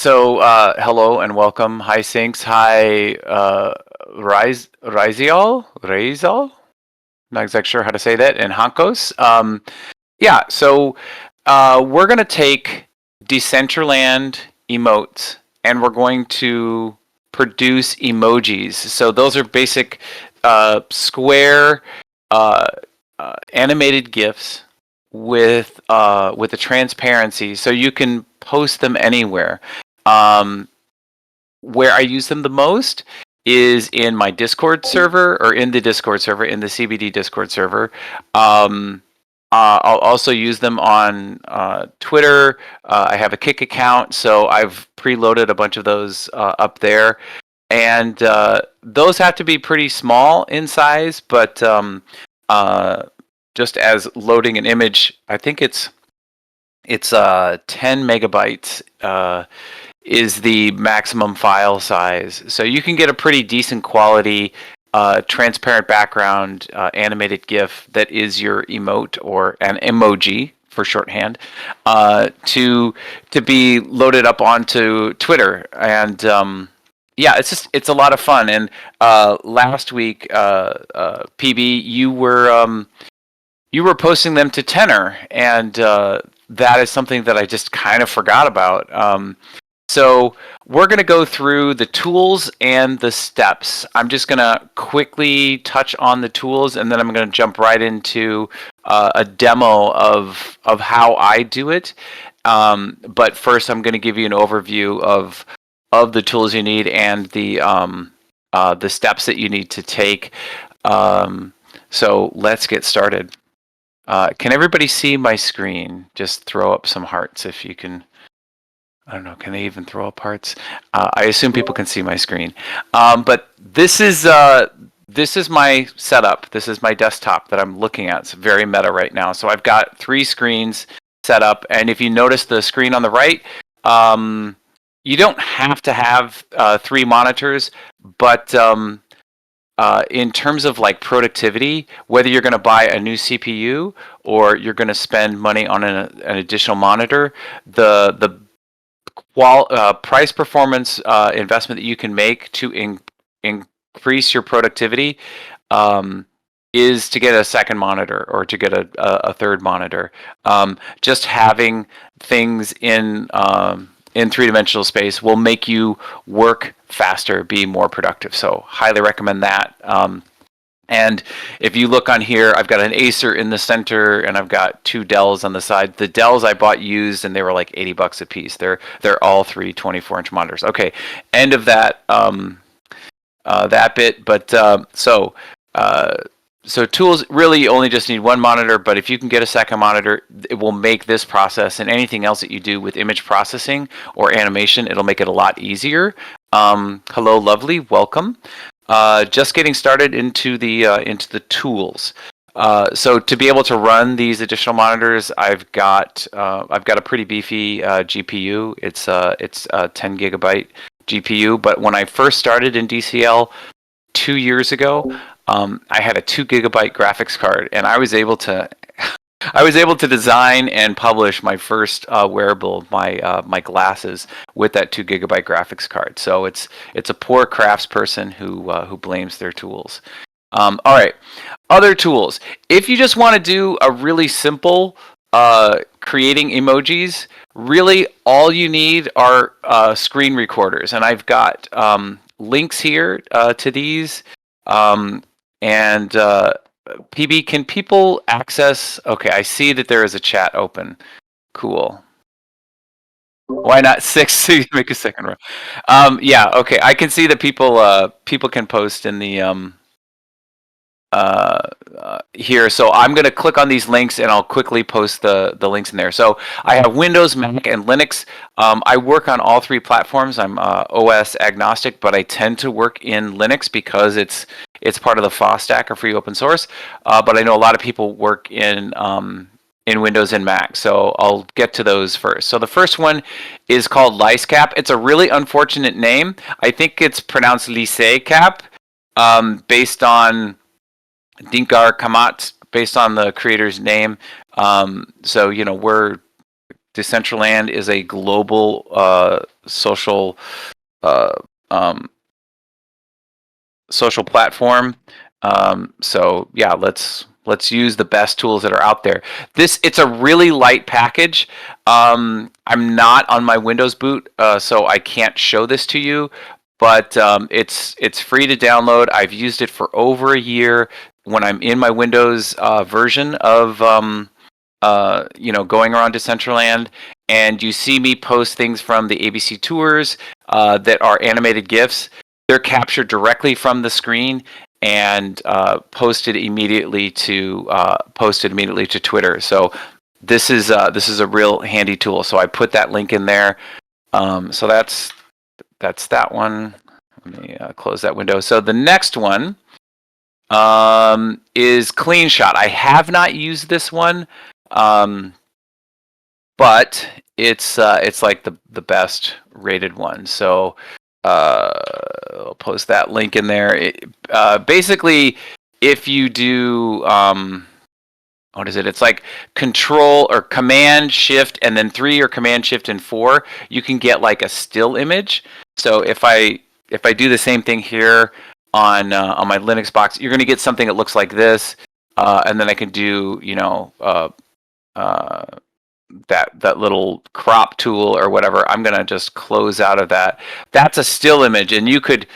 Hello and welcome. Hi, Sinks. Hi, Raizal? Not exactly sure how to say that. And Hankos. We're going to take Decentraland emotes and we're going to produce emojis. So those are basic square animated GIFs with a transparency, so you can post them anywhere. Where I use them the most is in my Discord server, or in the Discord server, in the CBD Discord server. I'll also use them on Twitter. I have a Kick account, so I've preloaded a bunch of those up there. And those have to be pretty small in size, but just as loading an image, I think it's 10 megabytes is the maximum file size. So you can get a pretty decent quality transparent background animated GIF that is your emote, or an emoji for shorthand, to be loaded up onto Twitter. And it's a lot of fun. And last week, PB, you were posting them to Tenor, and that is something that I just kind of forgot about. So we're going to go through the tools and the steps. I'm just going to quickly touch on the tools, and then I'm going to jump right into a demo of how I do it. But first, I'm going to give you an overview of the tools you need and the steps that you need to take. So let's get started. Can everybody see my screen? Just throw up some hearts if you can. I don't know. Can they even throw up hearts? I assume people can see my screen. But this is my setup. This is my desktop that I'm looking at. It's very meta right now. So I've got 3 screens set up, and if you notice the screen on the right, you don't have to have 3 monitors, but in terms of like productivity, whether you're going to buy a new CPU or you're going to spend money on an additional monitor, the price performance investment that you can make to increase your productivity is to get a second monitor, or to get a third monitor. Just having things in 3-dimensional space will make you work faster, be more productive. So highly recommend that. And if you look on here, I've got an Acer in the center, and I've got 2 Dells on the side. The Dells I bought used, and they were like $80 a piece. They're all 3 24-inch monitors. Okay, end of that that bit. But so tools, really you only just need 1 monitor, but if you can get a second monitor, it will make this process and anything else that you do with image processing or animation, it'll make it a lot easier. Hello, lovely, welcome. Just getting started into the tools. So to be able to run these additional monitors, I've got a pretty beefy GPU. It's a 10 gigabyte GPU. But when I first started in DCL 2 years ago, I had a 2 gigabyte graphics card, and I was able to design and publish my first wearable, my glasses, with that 2 gigabyte graphics card. So it's a poor craftsperson who blames their tools. All right, other tools. If you just want to do a really simple creating emojis, really all you need are screen recorders, and I've got links here to these. And PB, can people access? Okay, I see that there is a chat open. Cool. Why not 6? So you make a second row. Yeah. Okay, I can see that people can post in the here. So I'm going to click on these links, and I'll quickly post the links in there. So I have Windows, Mac, and Linux. I work on all 3 platforms. I'm OS agnostic, but I tend to work in Linux because it's part of the FOSS stack, or free open source. But I know a lot of people work in Windows and Mac, so I'll get to those first. So the first one is called LiceCap. It's a really unfortunate name. I think it's pronounced LiceCap, based on Dinkar Kamat, based on the creator's name. So we're Decentraland is a global social uh, um, social platform. So yeah, let's use the best tools that are out there. It's a really light package. I'm not on my Windows boot, so I can't show this to you. But it's free to download. I've used it for over a year when I'm in my Windows version of going around Decentraland, and you see me post things from the ABC tours that are animated GIFs. They're captured directly from the screen and posted immediately to Twitter. So this is a real handy tool. So I put that link in there. So that's that one. Let me close that window. So the next one is CleanShot. I have not used this one, but it's like the best rated one. So I'll post that link in there. Basically, if you do what is it? It's like Control or Command Shift and then 3 or Command Shift and 4, you can get like a still image. So if I do the same thing here on my Linux box, you're going to get something that looks like this, and then I can do that little crop tool or whatever. I'm going to just close out of that. That's a still image, and you could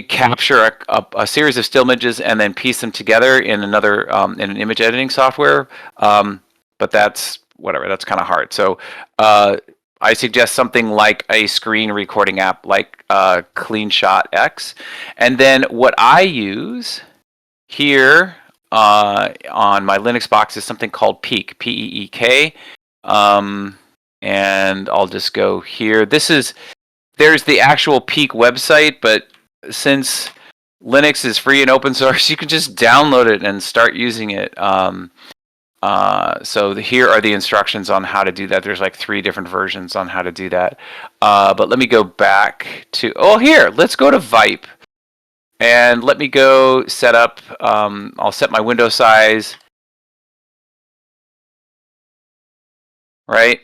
capture a series of still images and then piece them together in another in an image editing software. But that's whatever. That's kind of hard. So I suggest something like a screen recording app like CleanShot X. And then what I use here on my Linux box is something called Peek, P-E-E-K. And I'll just go here. There's the actual Peek website, but since Linux is free and open source, you can just download it and start using it. So here are the instructions on how to do that. There's like 3 different versions on how to do that. But let me go back to, here, let's go to Vipe. And let me go set up, I'll set my window size. Right?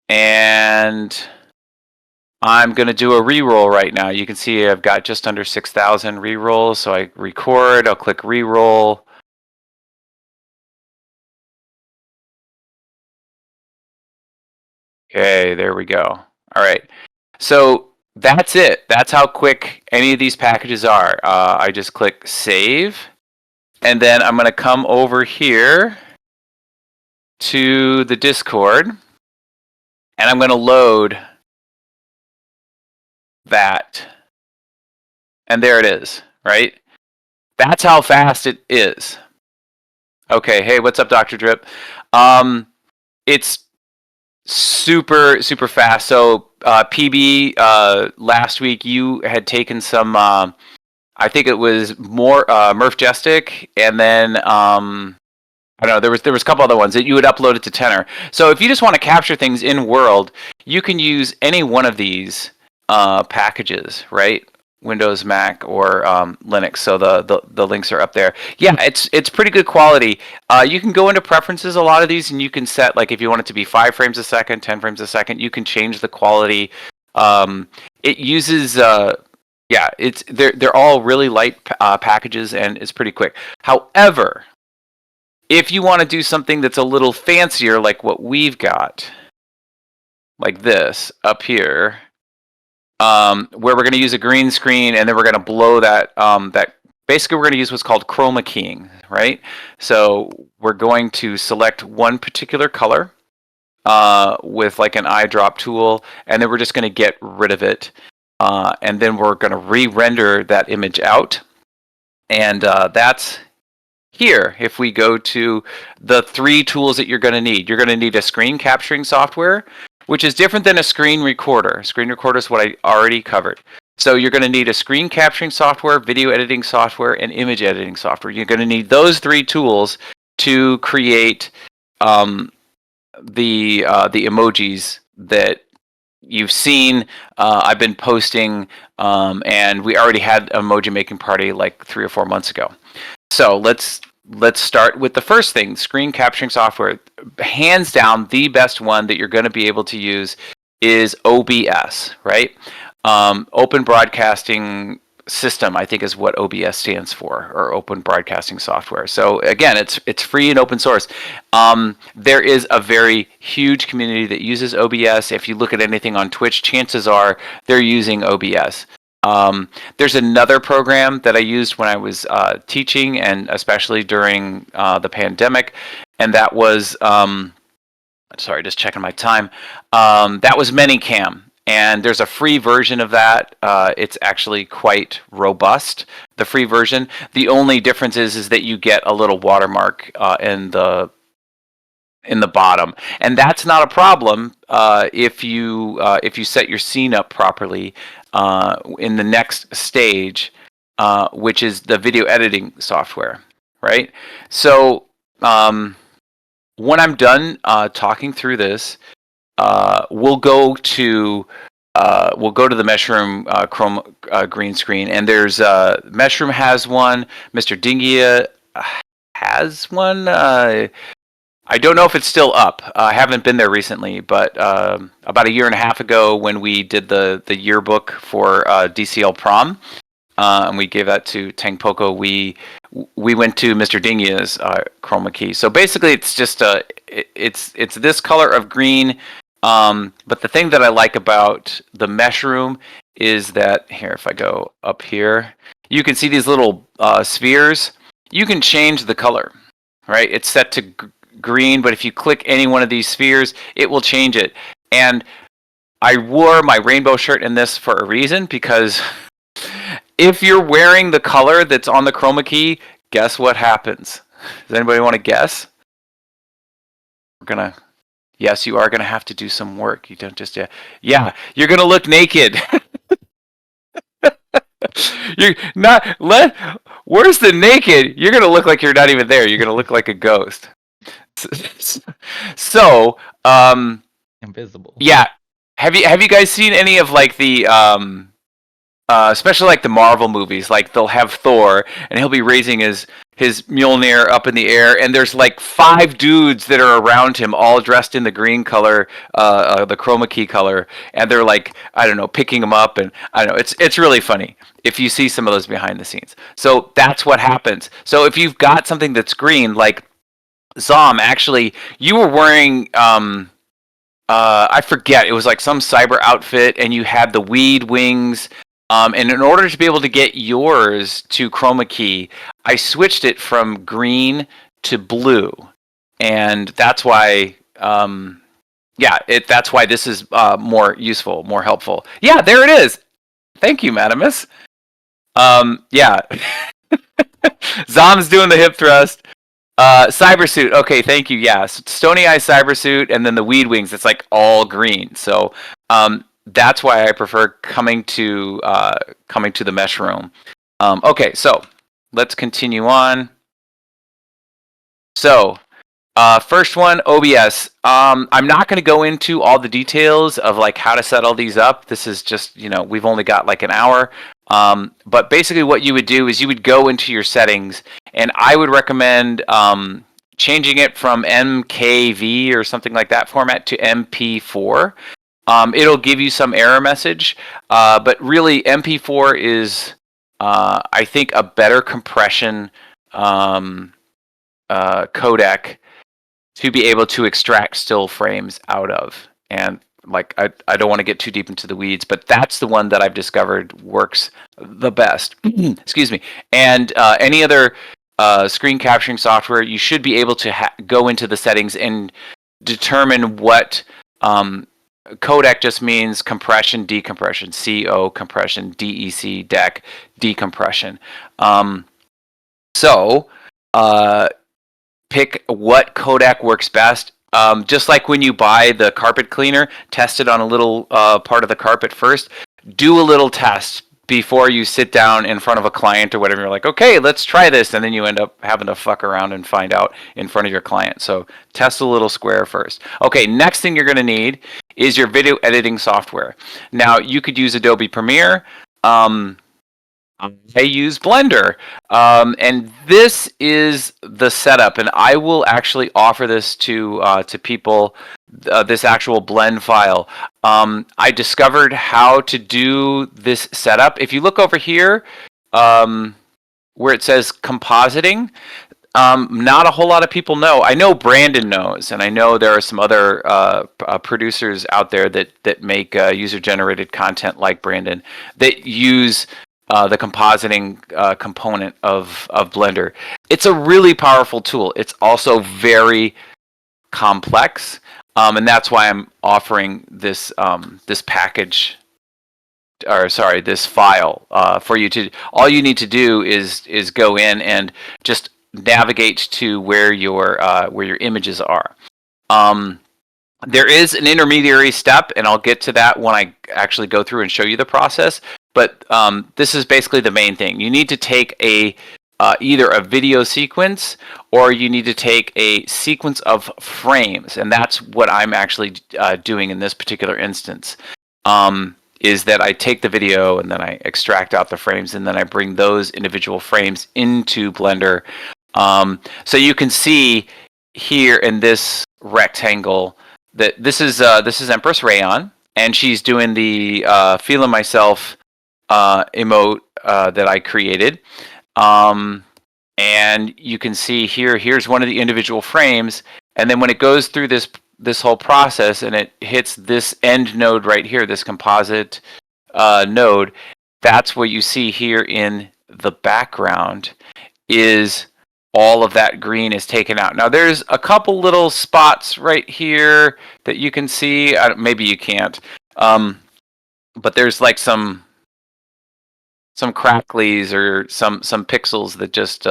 And I'm going to do a reroll right now. You can see I've got just under 6,000 rerolls. So I record, I'll click reroll. Okay, there we go. All right. So that's it. That's how quick any of these packages are. I just click save. And then I'm going to come over here to the Discord. And I'm going to load that. And there it is, right? That's how fast it is. Okay, hey, what's up, Dr. Drip? It's super, super fast. So PB, last week you had taken some, I think it was more Murphjestic, and then I don't know, there was a couple other ones that you would upload it to Tenor. So if you just want to capture things in world, you can use any one of these packages, right? Windows, Mac, or Linux. So the links are up there. Yeah, it's pretty good quality. You can go into preferences a lot of these, and you can set, like, if you want it to be 5 frames a second, 10 frames a second, you can change the quality. It uses they're all really light packages, and it's pretty quick. However, if you want to do something that's a little fancier, like what we've got, like this up here, where we're going to use a green screen, and then we're going to blow that. Basically, we're going to use what's called Chroma Keying, right? So we're going to select one particular color with like an eyedrop tool, and then we're just going to get rid of it, and then we're going to re-render that image out, and that's here. If we go to the 3 tools that you're going to need a screen capturing software, which is different than a screen recorder. Screen recorder is what I already covered. So you're going to need a screen capturing software, video editing software, and image editing software. You're going to need those 3 tools to create the emojis that you've seen. I've been posting, and we already had an emoji making party like 3 or 4 months ago. So let's let's start with the first thing, screen capturing software. Hands down, the best one that you're going to be able to use is OBS, right? Open Broadcasting System, I think, is what OBS stands for, or Open Broadcasting Software. So again, it's free and open source. There is a very huge community that uses OBS. If you look at anything on Twitch, chances are they're using OBS. There's another program that I used when I was teaching, and especially during the pandemic, and that was, sorry, just checking my time. That was ManyCam. And there's a free version of that. It's actually quite robust, the free version. The only difference is that you get a little watermark in the bottom, and that's not a problem if you set your scene up properly in the next stage, which is the video editing software, right? So when I'm done talking through this, we'll go to the Meshroom Chroma green screen, and there's Meshroom has one, Mr. Dingia has one. I don't know if it's still up. I haven't been there recently, but about a year and a half ago, when we did the yearbook for DCL Prom, and we gave that to Tang Poco, we went to Mr. Dingia's Chroma Key. So basically, it's just it's this color of green. But the thing that I like about the Meshroom is that, here, if I go up here, you can see these little spheres. You can change the color, right? It's set to green, but if you click any one of these spheres, it will change it. And I wore my rainbow shirt in this for a reason, because if you're wearing the color that's on the Chroma Key, guess what happens? Does anybody want to guess? Yes, you are going to have to do some work. You don't just, yeah, you're going to look naked. You're not, where's the naked? You're going to look like you're not even there. You're going to look like a ghost. So, invisible. Yeah. Have you guys seen any of like the, especially like the Marvel movies? Like they'll have Thor, and he'll be raising his Mjolnir up in the air, and there's like 5 dudes that are around him, all dressed in the green color, the Chroma Key color, and they're like, I don't know, picking him up, and I don't know, it's really funny if you see some of those behind the scenes. So that's what happens. So if you've got something that's green, like Zom, actually, you were wearing, I forget, it was like some cyber outfit, and you had the weed wings. And in order to be able to get yours to Chroma Key, I switched it from green to blue, and that's why, that's why this is more useful, more helpful. Yeah, there it is. Thank you, Madamus. Yeah, Zom's doing the hip thrust. Cybersuit. Okay, thank you. Yeah, Stony Eye Cybersuit, and then the weed wings. It's like all green. So, that's why I prefer coming to the Meshroom. Okay, so let's continue on. So, first one, OBS. I'm not going to go into all the details of like how to set all these up. This is just, we've only got like an hour. But basically what you would do is you would go into your settings, and I would recommend changing it from MKV or something like that format to MP4. It'll give you some error message, but really MP4 is, I think, a better compression codec to be able to extract still frames out of. And like, I don't want to get too deep into the weeds, but that's the one that I've discovered works the best. Excuse me. And any other screen capturing software, you should be able to go into the settings and determine what codec just means: compression, decompression, CO compression, DEC, DEC, decompression. So pick what codec works best. Just like when you buy the carpet cleaner, test it on a little part of the carpet first. Do a little test before you sit down in front of a client or whatever. You're like, okay, let's try this, and then you end up having to fuck around and find out in front of your client. So test a little square first. Okay, next thing you're going to need is your video editing software. Now, you could use Adobe Premiere. I use Blender, and this is the setup. And I will actually offer this to people. This actual blend file. I discovered how to do this setup. If you look over here, where it says compositing, not a whole lot of people know. I know Brandon knows, and I know there are some other producers out there that make user-generated content like Brandon that use the compositing component of Blender. It's a really powerful tool. It's also very complex, and that's why I'm offering this this package, or sorry, this file for you to. All you need to do is go in and just navigate to where your images are. There is an intermediary step, and I'll get to that when I actually go through and show you the process. But this is basically the main thing. You need to take a either a video sequence, or you need to take a sequence of frames, and that's what I'm actually doing in this particular instance. Is that I take the video and then I extract out the frames, and then I bring those individual frames into Blender. So you can see here in this rectangle that this is Empress Rayon, and she's doing the Feeling Myself emote that I created. And you can see here's one of the individual frames, and then when it goes through this whole process and it hits this end node right here, this composite node, that's what you see here in the background is all of that green is taken out. Now there's a couple little spots right here that you can see. Maybe you can't, but there's like some cracklies or some pixels that just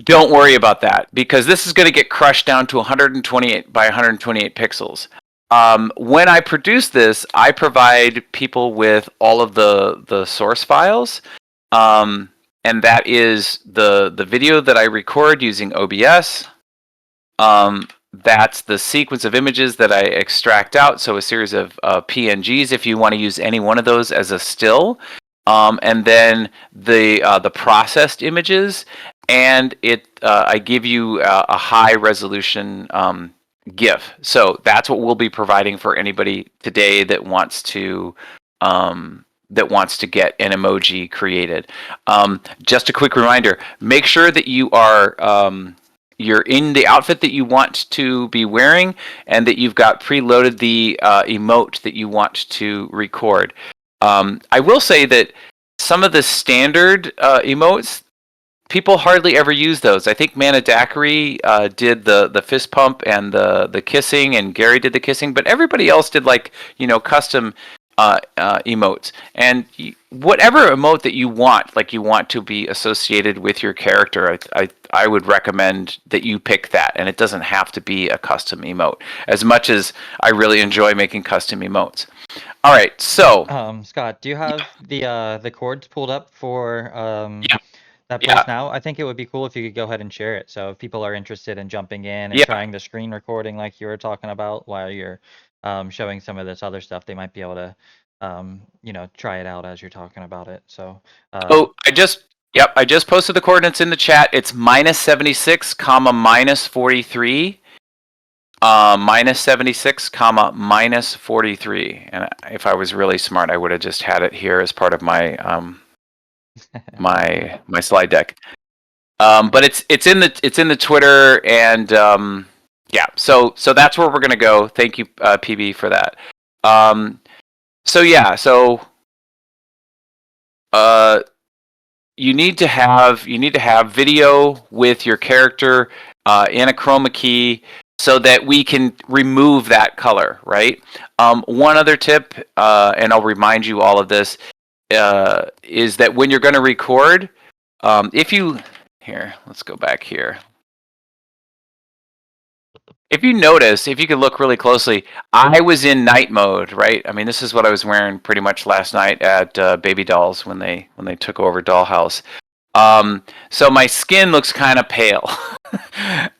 don't worry about that, because this is going to get crushed down to 128 by 128 pixels. When I produce this, I provide people with all of the source files, and that is the video that I record using OBS. That's the sequence of images that I extract out, so a series of PNGs if you want to use any one of those as a still. And then the processed images, and I give you a high resolution GIF. So that's what we'll be providing for anybody today that wants to get an emoji created. Just a quick reminder: make sure that you are you're in the outfit that you want to be wearing, and that you've got preloaded the emote that you want to record. I will say that some of the standard emotes, people hardly ever use those. I think Mana Daiquiri did the fist pump and the kissing, and Gary did the kissing, but everybody else did custom emotes. And whatever emote that you want to be associated with your character, I would recommend that you pick that, and it doesn't have to be a custom emote, as much as I really enjoy making custom emotes. All right, so Scott, do you have the chords pulled up for yeah, that place now? I think it would be cool if you could go ahead and share it. So if people are interested in jumping in and trying the screen recording like you were talking about while you're showing some of this other stuff, they might be able to try it out as you're talking about it. So I just posted the coordinates in the chat. It's -76, -43. -76, -43. And if I was really smart, I would have just had it here as part of my my slide deck. But it's in the Twitter, and yeah. So that's where we're gonna go. Thank you, PB, for that. So yeah. So you need to have video with your character in a Chroma Key, so that we can remove that color, right? One other tip, and I'll remind you all of this, is that when you're going to record, let's go back here. If you notice, if you can look really closely, I was in night mode, right? I mean, this is what I was wearing pretty much last night at Baby Dolls when they took over Dollhouse. So my skin looks kind of pale,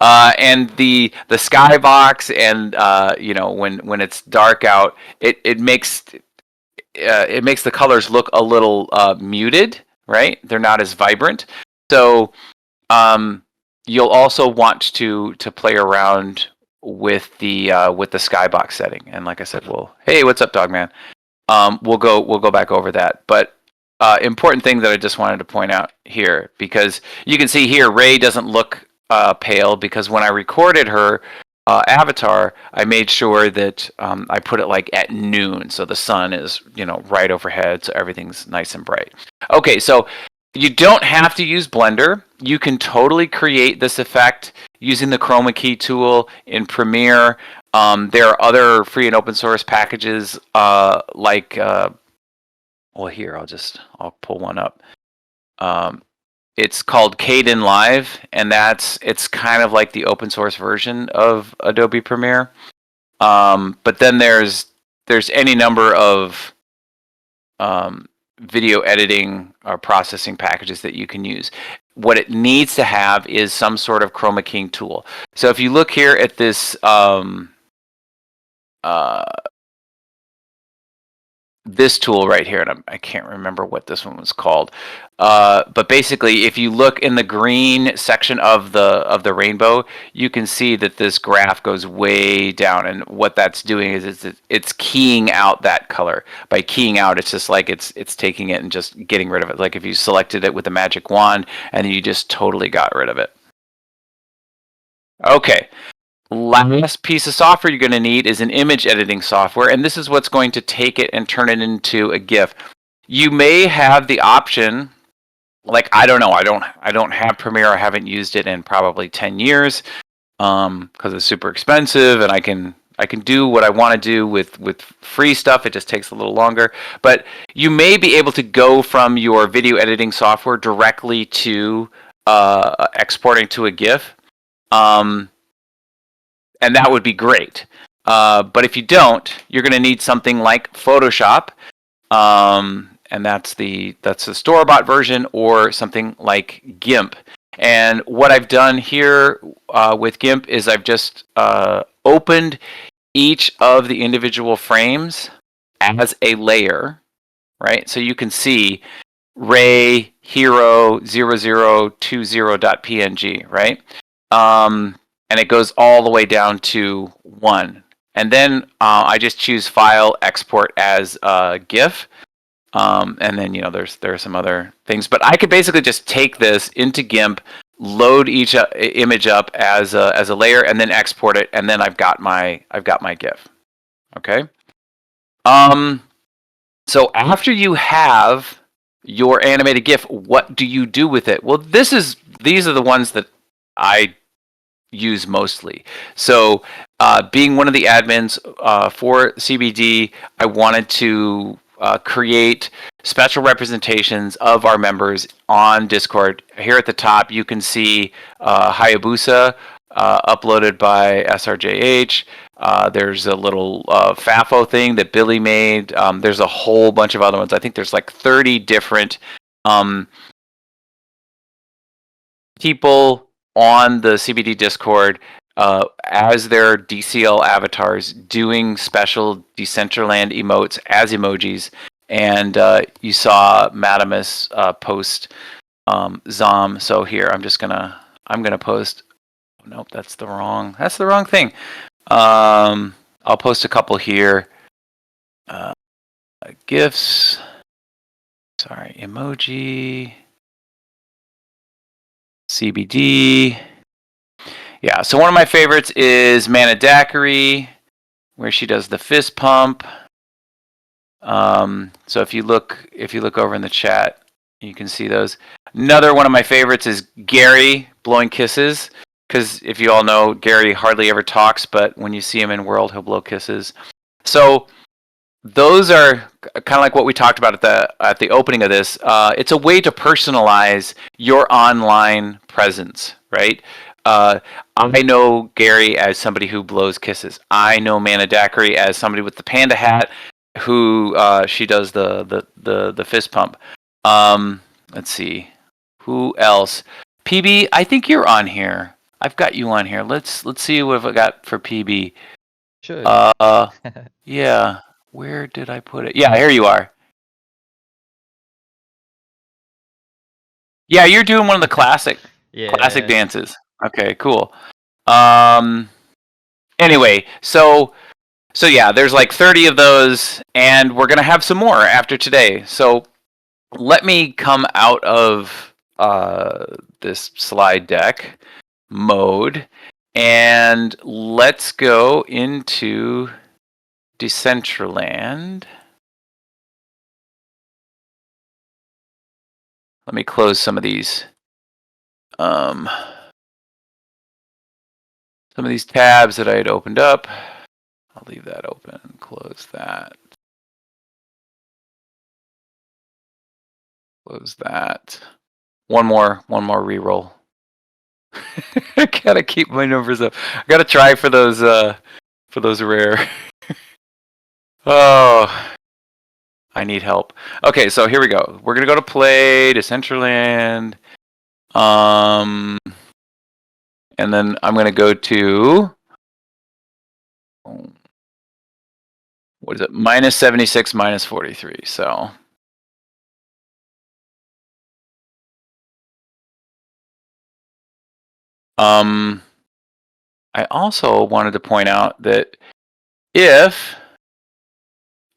and the skybox, and when it's dark out, it makes it makes the colors look a little muted, right? They're not as vibrant. So you'll also want to play around with the skybox setting. And like I said, hey, what's up, Dogman? We'll go back over that. But important thing that I just wanted to point out here, because you can see here Ray doesn't look pale, because when I recorded her avatar, I made sure that I put it like at noon, so the sun is right overhead, so everything's nice and bright. Okay, so you don't have to use Blender. You can totally create this effect using the Chroma Key tool in Premiere. There are other free and open source packages like well, here I'll pull one up. It's called Kden Live, and it's kind of like the open source version of Adobe Premiere. But then there's any number of video editing or processing packages that you can use. What it needs to have is some sort of Chroma Key tool. So if you look here at this this tool right here, and I can't remember what this one was called, but basically, if you look in the green section of the rainbow, you can see that this graph goes way down, and what that's doing is it's keying out that color. By keying out, it's just like it's taking it and just getting rid of it. Like if you selected it with a magic wand, and then you just totally got rid of it. Okay. Last piece of software you're going to need is an image editing software, and this is what's going to take it and turn it into a GIF. You may have the option, like I don't know, I don't have Premiere. I haven't used it in probably 10 years because it's super expensive, and I can do what I want to do with free stuff. It just takes a little longer. But you may be able to go from your video editing software directly to exporting to a GIF. And that would be great. But if you don't, you're going to need something like Photoshop, and that's the store-bought version, or something like GIMP. And what I've done here with GIMP is I've just opened each of the individual frames as a layer, right? So you can see Ray Hero 0020.png, right? And it goes all the way down to 1. And then I just choose File, Export as GIF. And then, there are some other things. But I could basically just take this into GIMP, load each image up as a layer, and then export it. And then I've got my GIF. Okay? So after you have your animated GIF, what do you do with it? Well, these are the ones that I use mostly. So being one of the admins for CBD, I wanted to create special representations of our members on Discord. Here at the top, you can see Hayabusa uploaded by SRJH. There's a little FAFO thing that Billy made. There's a whole bunch of other ones. I think there's like 30 different people on the CBD Discord as their DCL avatars doing special Decentraland emotes as emojis. And you saw Madamus post Zom. So here I'm gonna post. Nope, that's the wrong thing. I'll post a couple here. GIFs. Sorry, emoji. CBD. Yeah, so one of my favorites is Mana Daiquiri, where she does the fist pump. So if you look over in the chat, you can see those. Another one of my favorites is Gary blowing kisses, because if you all know, Gary hardly ever talks, but when you see him in World, he'll blow kisses. So those are kind of like what we talked about at the opening of this. It's a way to personalize your online presence, right? I know Gary as somebody who blows kisses. I know Mana Daiquiri as somebody with the panda hat who she does the fist pump. Let's see, who else? PB, I think you're on here. I've got you on here. Let's see what I got for PB. Should. Yeah. Where did I put it? Yeah, here you are. Yeah, you're doing one of the classic dances. Okay, cool. Anyway, so yeah, there's like 30 of those, and we're gonna have some more after today. So let me come out of this slide deck mode, and let's go into Decentraland. Let me close some of these tabs that I had opened up. I'll leave that open, close that. Close that. One more reroll. I gotta keep my numbers up. I gotta try for those rare. Oh, I need help. Okay, so here we go. We're gonna go to play Decentraland. And then I'm gonna go to what is it? -76, -43. So I also wanted to point out that if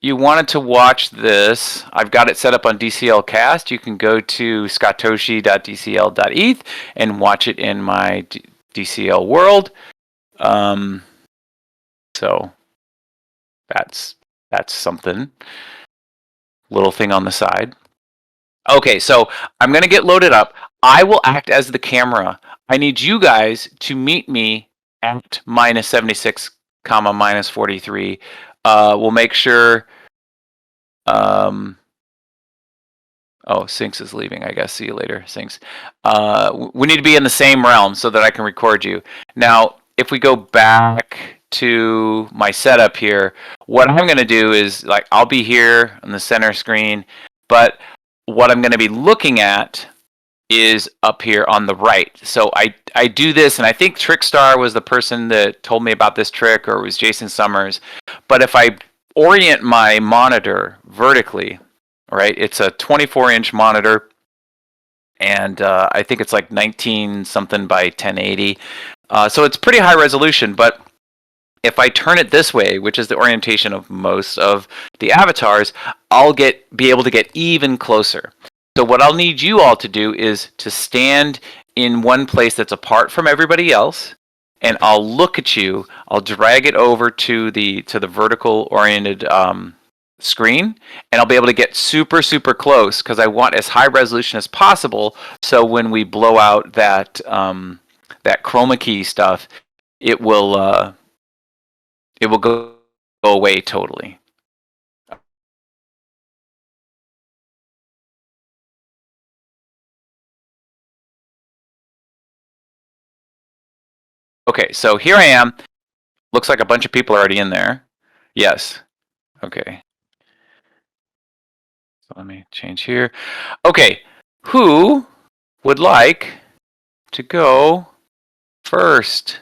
you wanted to watch this, I've got it set up on DCL Cast. You can go to scottoshi.dcl.eth and watch it in my DCL world. So that's something. Little thing on the side. Okay, so I'm going to get loaded up. I will act as the camera. I need you guys to meet me at -76, -43. We'll make sure. Oh, Sinks is leaving, I guess. See you later, Sinks. We need to be in the same realm so that I can record you. Now, if we go back to my setup here, what I'm going to do is, like, I'll be here on the center screen, but what I'm going to be looking at is up here on the right. So I do this, and I think Trickstar was the person that told me about this trick, or it was Jason Summers. But if I orient my monitor vertically, right, it's a 24-inch monitor, and I think it's like 19 something by 1080. So it's pretty high resolution, but if I turn it this way, which is the orientation of most of the avatars, I'll be able to get even closer. So what I'll need you all to do is to stand in one place that's apart from everybody else, and I'll look at you. I'll drag it over to the vertical oriented screen, and I'll be able to get super, super close because I want as high resolution as possible. So when we blow out that Chroma Key stuff, it will go away totally. Okay, so here I am. Looks like a bunch of people are already in there. Yes. Okay. So let me change here. Okay, who would like to go first?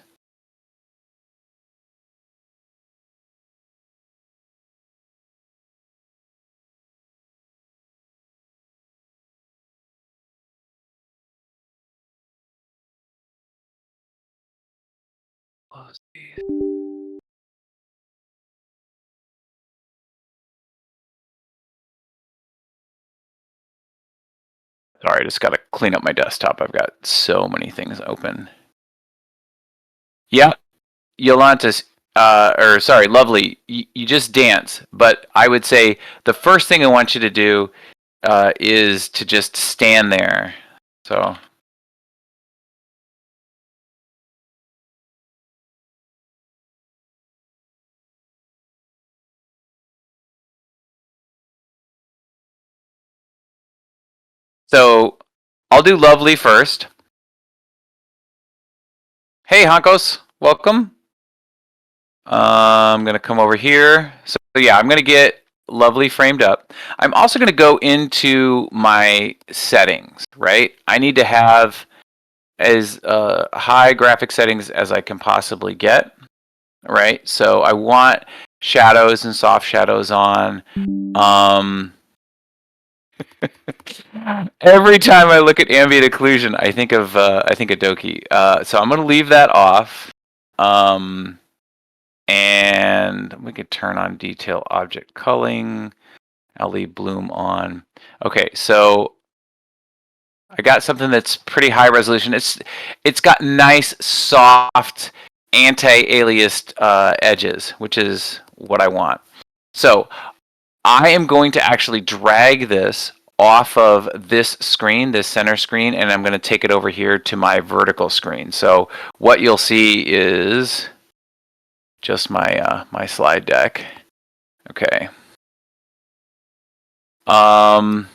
Sorry, I just got to clean up my desktop. I've got so many things open. Yeah, Yolantis, or sorry, Lovely, you just dance. But I would say the first thing I want you to do is to just stand there. So. So I'll do Lovely first. Hey, Hankos, welcome. I'm going to come over here. So yeah, I'm going to get Lovely framed up. I'm also going to go into my settings, right? I need to have as high graphic settings as I can possibly get, right? So I want shadows and soft shadows on. Every time I look at ambient occlusion, I think of Doki. So I'm gonna leave that off. And we could turn on detail object culling. I'll leave bloom on. Okay, so I got something that's pretty high resolution. It's got nice, soft, anti-aliased edges, which is what I want. So I am going to actually drag this off of this screen, this center screen, and I'm going to take it over here to my vertical screen. So what you'll see is just my my slide deck. Okay. And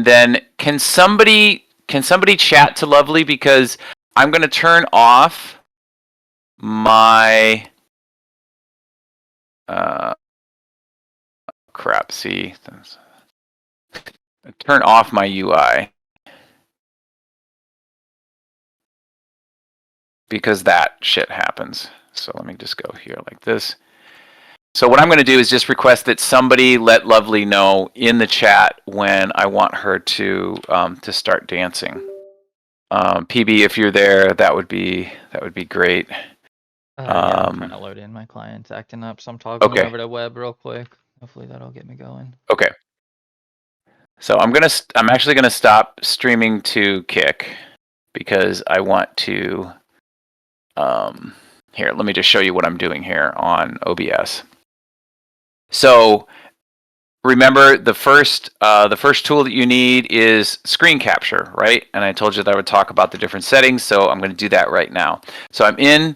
then can somebody chat to Lovely, because I'm going to turn off my crap. See, turn off my UI because that shit happens. So let me just go here like this. So what I'm going to do is just request that somebody let Lovely know in the chat when I want her to start dancing. PB, if you're there, that would be great. Yeah, I'm trying to load in. My client's acting up, so I'm toggling over to web real quick. Hopefully that'll get me going. Okay. So I'm actually gonna stop streaming to Kick because I want to. Here, let me just show you what I'm doing here on OBS. So remember, the first tool that you need is screen capture, right? And I told you that I would talk about the different settings, so I'm going to do that right now. So I'm in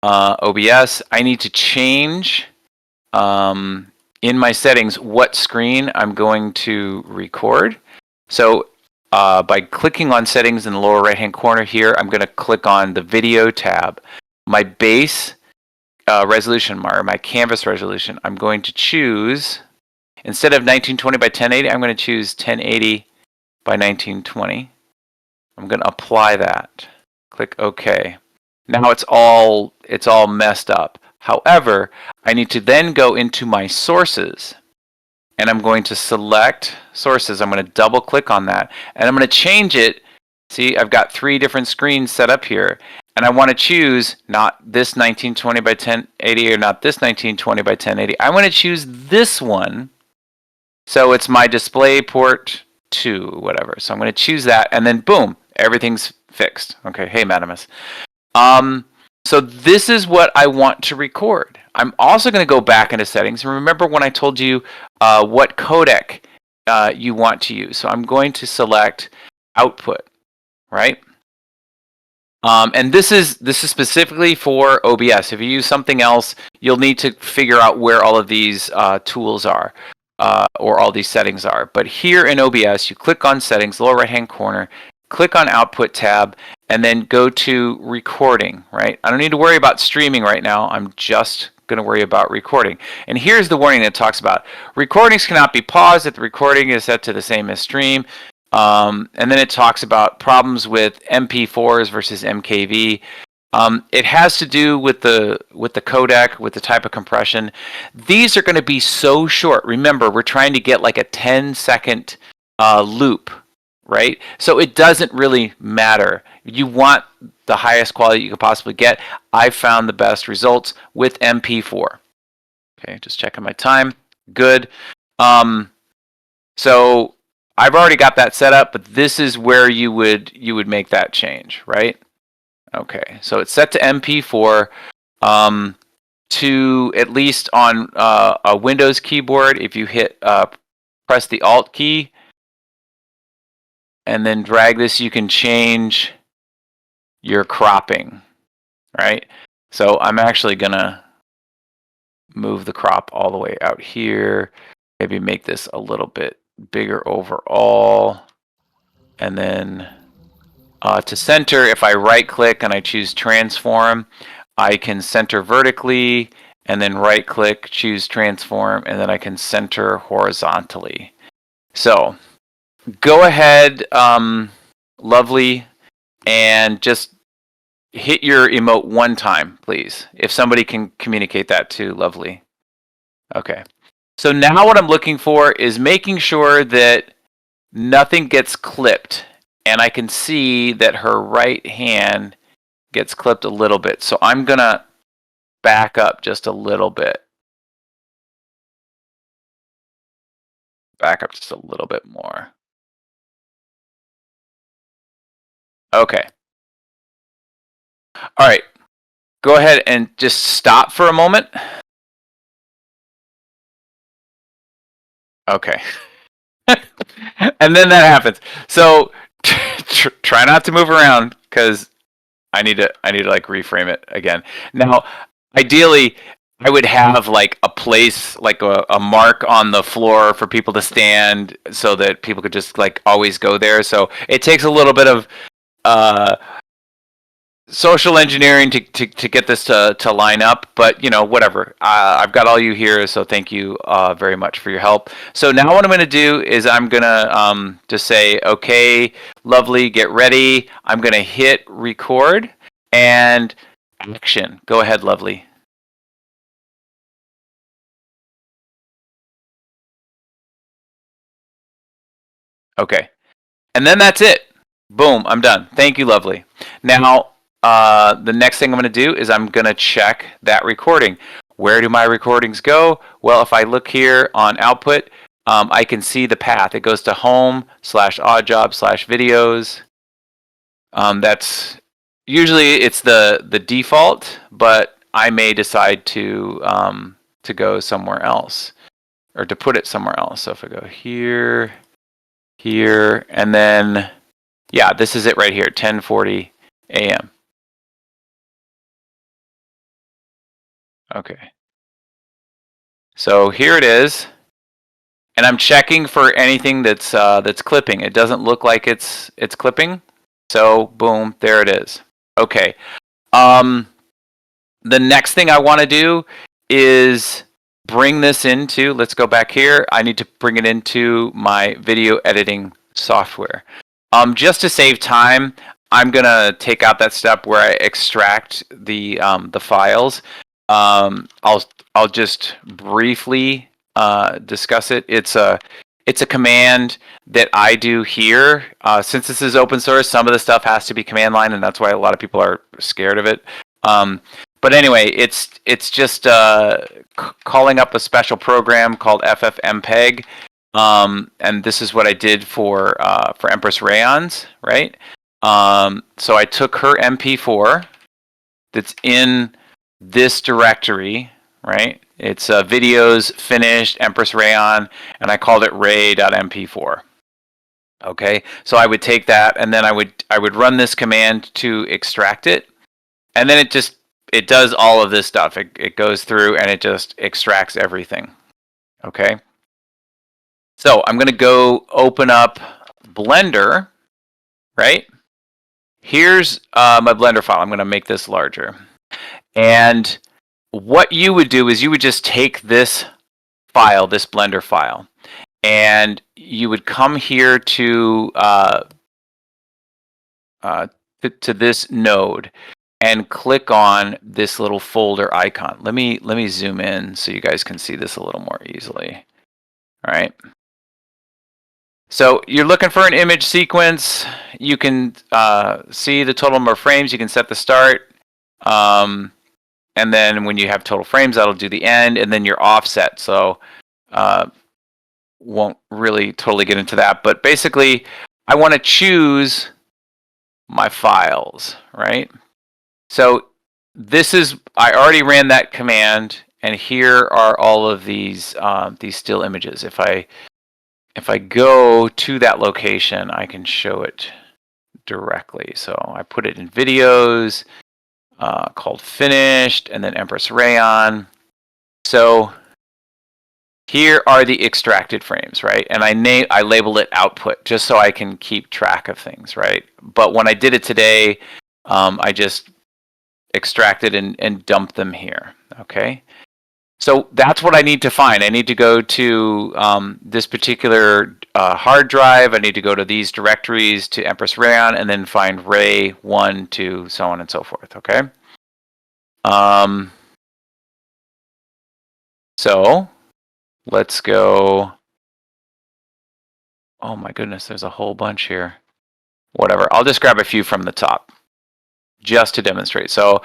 OBS. I need to change in my settings what screen I'm going to record. So by clicking on settings in the lower right hand corner here, I'm going to click on the video tab. My base resolution, my canvas resolution, I'm going to choose, instead of 1920 by 1080, I'm going to choose 1080 by 1920. I'm going to apply that. Click OK. Now it's all messed up. However, I need to then go into my sources, and I'm going to select sources. I'm going to double click on that, and I'm going to change it. See, I've got 3 different screens set up here, and I want to choose not this 1920 by 1080 or not this 1920 by 1080. I want to choose this one. So it's my display port 2, whatever. So I'm going to choose that, and then boom, everything's fixed. Okay, hey, Madamus. So this is what I want to record. I'm also going to go back into settings. And remember when I told you what codec you want to use. So I'm going to select output, right? And this is specifically for OBS. If you use something else, you'll need to figure out where all of these tools are. Or all these settings are. But here in OBS, you click on settings, lower right hand corner, click on output tab, and then go to recording, right? I don't need to worry about streaming right now. I'm just going to worry about recording. And here's the warning that talks about recordings cannot be paused if the recording is set to the same as stream. And then it talks about problems with MP4s versus MKV. It has to do with the codec, with the type of compression. These are going to be so short. Remember, we're trying to get like a 10-second loop, right? So it doesn't really matter. You want the highest quality you could possibly get. I found the best results with MP4. Okay, just checking my time. Good. So I've already got that set up, but this is where you would make that change, right? Okay, so it's set to MP4 to at least on a Windows keyboard. If you hit press the Alt key and then drag this, you can change your cropping, right? So I'm actually gonna move the crop all the way out here. Maybe make this a little bit bigger overall, and then to center, if I right click and I choose transform, I can center vertically, and then right click, choose transform, and then I can center horizontally. So go ahead, Lovely, and just hit your emote one time, please. If somebody can communicate that to Lovely. Okay. So now what I'm looking for is making sure that nothing gets clipped. And I can see that her right hand gets clipped a little bit. So I'm going to back up just a little bit. Back up just a little bit more. Okay. All right. Go ahead and just stop for a moment. Okay. And then that happens. So try not to move around because I need to like reframe it again. Now, ideally, I would have like a place, like a mark on the floor for people to stand so that people could just like always go there. So it takes a little bit of social engineering to get this to line up, but you know, whatever. I've got all you here, so thank you very much for your help. So now what I'm going to do is I'm going to just say, okay, lovely, get ready. I'm going to hit record and action. Go ahead, lovely. Okay. And then that's it. Boom, I'm done. Thank you, lovely. Now, the next thing I'm going to do is I'm going to check that recording. Where do my recordings go? Well, if I look here on output, I can see the path. It goes to home/AwedJob/videos. That's usually it's the default, but I may decide to go somewhere else or to put it somewhere else. So if I go here, here, and then yeah, this is it right here, 10:40 a.m. Okay. So here it is, and I'm checking for anything that's clipping. It doesn't look like it's clipping, so boom, there it is. Okay. The next thing I want to do is bring this into. Let's go back here. I need to bring it into my video editing software. Just to save time, I'm gonna take out that step where I extract the files. I'll just briefly discuss it. It's a command that I do here. Since this is open source, some of the stuff has to be command line, and that's why a lot of people are scared of it. But anyway, it's just calling up a special program called FFmpeg. And this is what I did for Empress Rayons, right? So I took her MP4 that's in this directory, right? It's videos finished Empress Rayon, and I called it ray.mp4. Okay, so I would take that, and then I would run this command to extract it, and then it does all of this stuff. It goes through and it just extracts everything. Okay. So I'm going to go open up Blender, right? Here's my Blender file. I'm going to make this larger. And what you would do is you would just take this file, this Blender file, and you would come here to this node and click on this little folder icon. Let me zoom in so you guys can see this a little more easily. All right. So you're looking for an image sequence. You can see the total number of frames. You can set the start. And then when you have total frames, that'll do the end, and then your offset. So won't really totally get into that. But basically, I want to choose my files, right? So this is, I already ran that command, and here are all of these still images. If I go to that location, I can show it directly. So I put it in videos, called finished, and then Empress Rayon. So here are the extracted frames, right? And I labeled it output just so I can keep track of things, right? But when I did it today, I just extracted and dumped them here, okay? So that's what I need to find. I need to go to this particular hard drive. I need to go to these directories to Empress Rayon and then find Ray 1, 2, so on and so forth, okay? So Let's go. Oh my goodness, there's a whole bunch here. Whatever, I'll just grab a few from the top just to demonstrate. So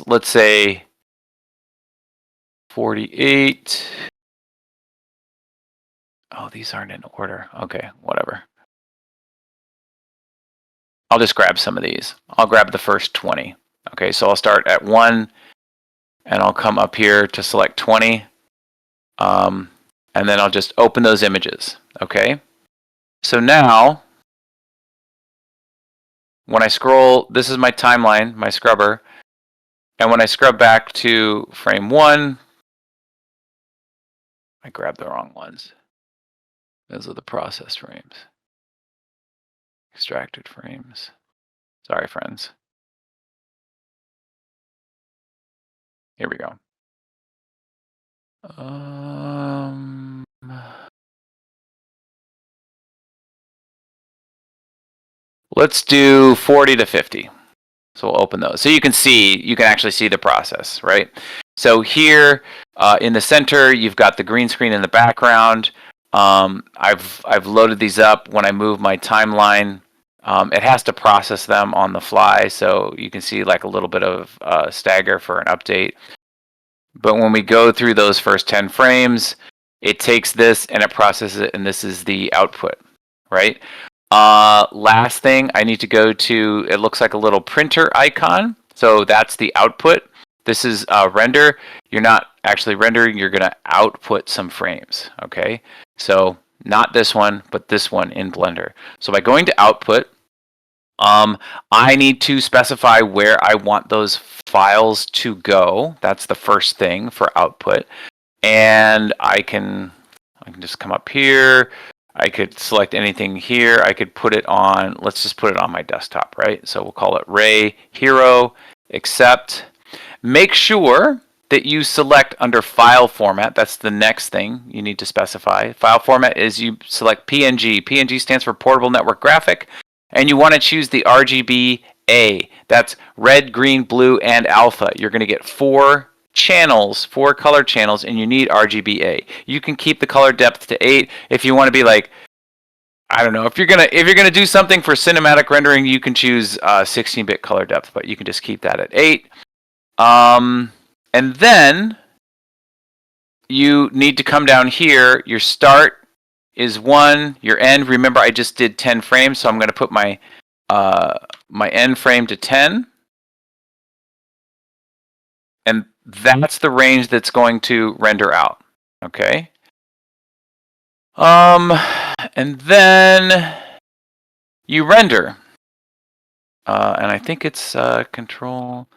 let's say 48. Oh, these aren't in order. Okay, whatever. I'll just grab some of these. I'll grab the first 20. Okay, so I'll start at 1 and I'll come up here to select 20. And then I'll just open those images. Okay, so now when I scroll, this is my timeline, my scrubber. And when I scrub back to frame 1, I grabbed the wrong ones. Those are the processed frames. Extracted frames. Sorry, friends. Here we go. Let's do 40 to 50. So we'll open those. So you can actually see the process, right? So here in the center, you've got the green screen in the background. I've loaded these up. When I move my timeline, it has to process them on the fly. So you can see like a little bit of stagger for an update. But when we go through those first 10 frames, it takes this and it processes it, and this is the output, right? Last thing, I need to go to, it looks like a little printer icon. So that's the output. This is render. You're not actually rendering, you're gonna output some frames, okay? So not this one, but this one in Blender. So by going to output, I need to specify where I want those files to go. That's the first thing for output. And I can just come up here. I could select anything here. I could put it on, let's just put it on my desktop, right? So we'll call it Ray Hero, accept. Make sure that you select under file format. That's the next thing you need to specify. File format is you select PNG. PNG stands for Portable Network Graphic. And you want to choose the RGB-A. That's red, green, blue, and alpha. You're going to get 4 channels, 4 color channels, and you need RGB-A. You can keep the color depth to 8 if you want to be like, I don't know, if you're gonna do something for cinematic rendering, you can choose 16-bit color depth, but you can just keep that at 8. And then you need to come down here. Your start is 1. Your end, remember I just did 10 frames, so I'm going to put my my end frame to 10. And that's the range that's going to render out. Okay. And then you render. And I think it's Control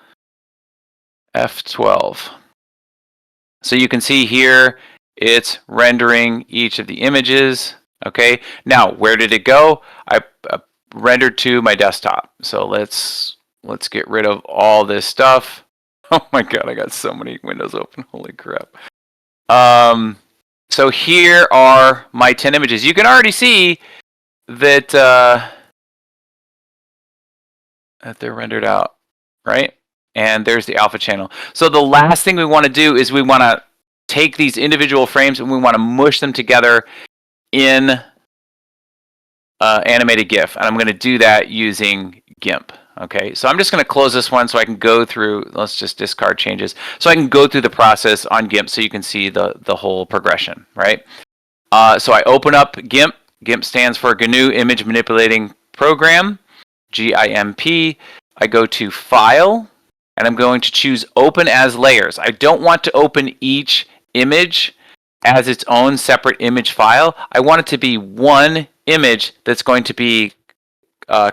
F12. So you can see here it's rendering each of the images. Okay. Now, where did it go? I rendered to my desktop. So let's get rid of all this stuff. Oh my god, I got so many windows open. Holy crap. So here are my 10 images. You can already see that that they're rendered out, right? And there's the alpha channel. So the last thing we want to do is we want to take these individual frames and we want to mush them together in animated GIF. And I'm going to do that using GIMP. Okay, so I'm just going to close this one so I can go through, let's just discard changes, so I can go through the process on GIMP so you can see the whole progression, right? So I open up GIMP. GIMP stands for GNU Image Manipulating Program, GIMP. I go to File, and I'm going to choose Open as Layers. I don't want to open each image as its own separate image file. I want it to be one image that's going to be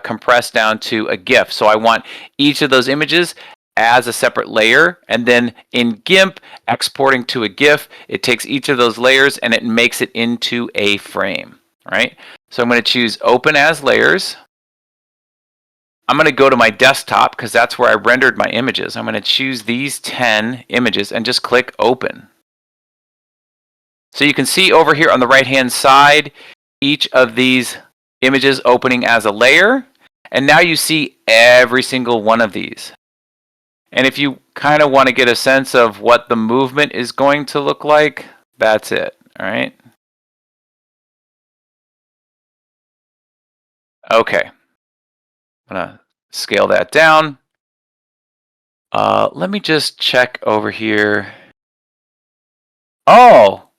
compressed down to a GIF. So I want each of those images as a separate layer, and then in GIMP, exporting to a GIF, it takes each of those layers and it makes it into a frame, right? So I'm going to choose Open as Layers. I'm going to go to my desktop because that's where I rendered my images. I'm going to choose these 10 images and just click Open. So you can see over here on the right-hand side, each of these images opening as a layer, and now you see every single one of these. And if you kind of want to get a sense of what the movement is going to look like, that's it. All right. Okay. I'm gonna scale that down. Let me just check over here. Oh,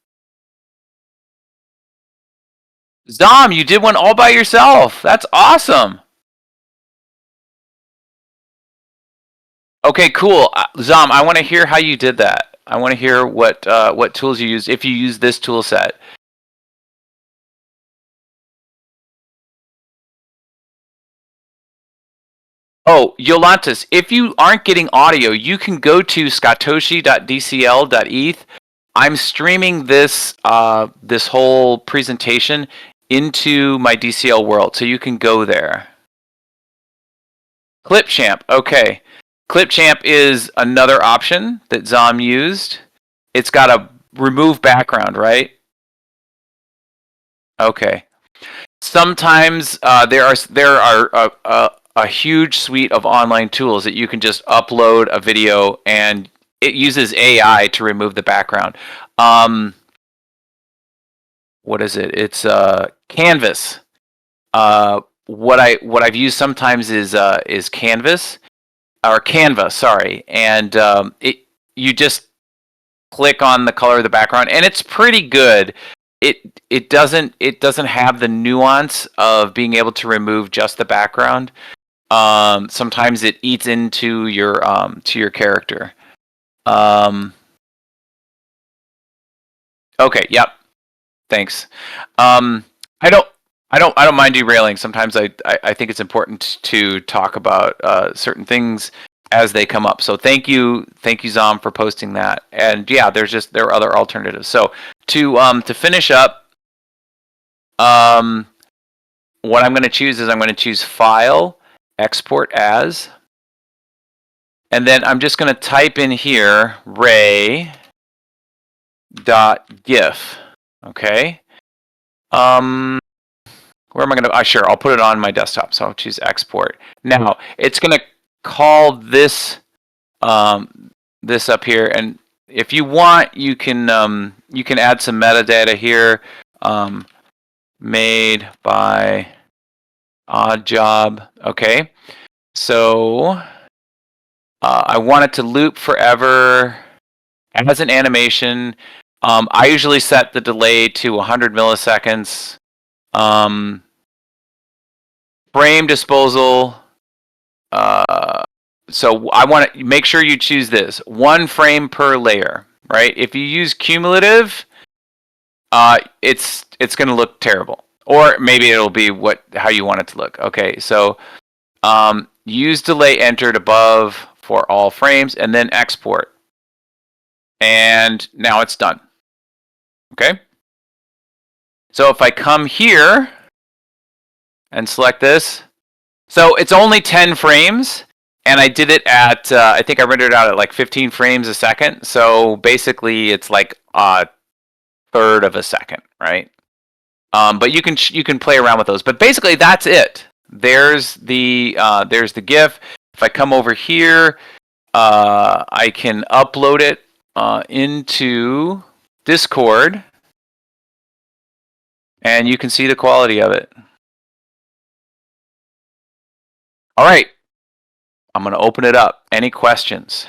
Zom, you did one all by yourself. That's awesome. Okay, cool. Zom, I want to hear how you did that. I want to hear what tools you used, if you use this tool set. Oh, Yolantis, if you aren't getting audio, you can go to satoshi.dcl.eth. I'm streaming this this whole presentation into my DCL world, so you can go there. Clipchamp, okay. Clipchamp is another option that Zom used. It's got a remove background, right? Okay. Sometimes there are a huge suite of online tools that you can just upload a video and it uses AI to remove the background. What is it? It's Canvas. What I've used sometimes is Canvas or Canva, sorry, and you just click on the color of the background, and it's pretty good. It doesn't have the nuance of being able to remove just the background. Sometimes it eats into your to your character. Okay, yep. Thanks. I don't mind derailing. Sometimes I think it's important to talk about certain things as they come up. So thank you Zom for posting that. And yeah, there are other alternatives. So to finish up, what I'm going to choose is I'm going to choose File, Export As, and then I'm just going to type in here ray.gif. Okay. Where am I going to? Sure, I'll put it on my desktop. So I'll choose Export. Now it's going to call this this up here, and if you want, you can add some metadata here. Made by AwedJob. Okay, so I want it to loop forever as an animation. I usually set the delay to 100 milliseconds. Frame disposal. So I want to make sure you choose this 1 frame per layer, right? If you use cumulative, it's going to look terrible, or maybe it'll be how you want it to look. Okay, so use delay entered above for all frames, and then export. And now it's done. Okay. So if I come here and select this, so it's only 10 frames. And I did it at, I think I rendered out at like 15 frames a second. So basically it's like a third of a second, right? But you can play around with those. But basically that's it. There's the GIF. If I come over here, I can upload it into Discord. And you can see the quality of it. All right. I'm going to open it up. Any questions?